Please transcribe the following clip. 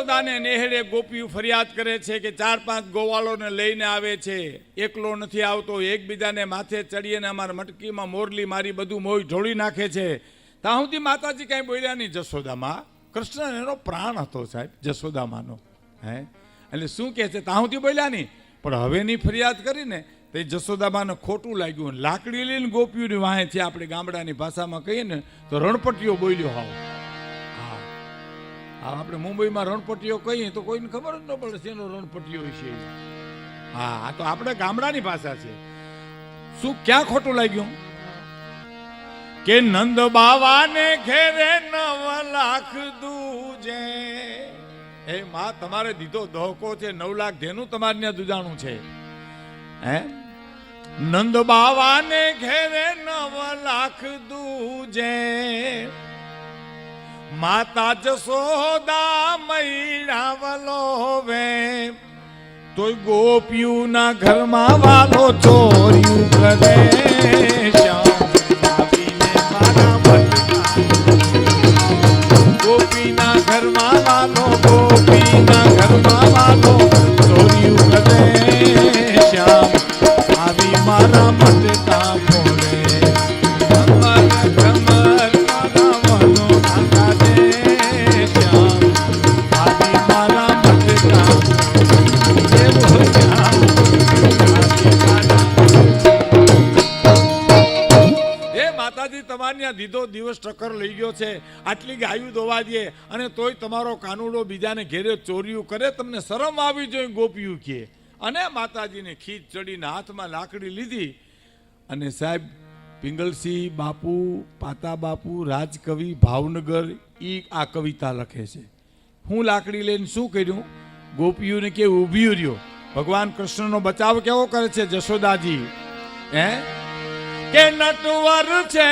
જશોદાને નેહડે ગોપીઓ ફરિયાદ કરે છે કે 4-5 ગોવાળોને લઈને આવે છે, એકલો નથી આવતો, એકબીજાને માથે ચડીને અમારા મટકીમાં મોરલી મારી બધું મોય ઢોળી નાખે છે. ત્યાં સુધી માતાજી કાંઈ બોલ્યા નહીં. જશોદામાં કૃષ્ણ એનો પ્રાણ હતો સાહેબ, જશોદામાનો. હે એટલે શું કહે છે, ત્યાં સુધી બોલ્યા નહીં. પણ હવેની ફરિયાદ કરીને તે જશોદામાને ખોટું લાગ્યું. લાકડી લઈને ગોપીઓની વાહે છે, આપણે ગામડાની ભાષામાં કહીએ ને તો રણપટીઓ બોલ્યો. હાવ આપણે મુંબઈમાં રણપટીઓ કહીએ તો કોઈને ખબર જ ન પડે છે એનો રણપટીઓ છે. હા, આ તો આપણે ગામડાની ભાષા છે. શું ક્યાં ખોટું લાગ્યું કે નંદ બાવાને ઘેરે 9 લાખ દૂજે. એ માં તમારે દીધો દોહકો છે, 9 લાખ ધેનું તમારે ત્યાં દુજાણું છે. હે નંદ બાવાને ઘેરે 9 લાખ દૂજે, માતા જશોદા મૈડા વલોવે, તોય ગોપીઓના ઘરમાં વાલો ચોર્યું કરે. ગોપીના ઘરમાં વાલો, ગોપીના ઘરમાં વાલો ચોર્યું કરે. શ્યામ આવી મારા મટકા ફોડે. તમારે દીધો દિવસ ટક્કર લઈ ગયો છે, આટલી ગાયું દોવા દે અને તોય તમારો કાનુડો બીજાને ઘેરે ચોર્યું કરે, તમને શરમ આવી જોઈએ ગોપીયું કે. અને માતાજીને ખીચ ચડીને હાથમાં લાકડી લીધી અને સાહેબ પિંગલસિંહ બાપુ, પાતા બાપુ, રાજકવિ ભાવનગર આ કવિતા લખે છે. હું લાકડી લઈને શું કર્યું, ગોપીઓને કે ઊભી રહ્યો. ભગવાન કૃષ્ણનો બચાવ કેવો કરે છે જશોદાજી. હે કે નટવર છે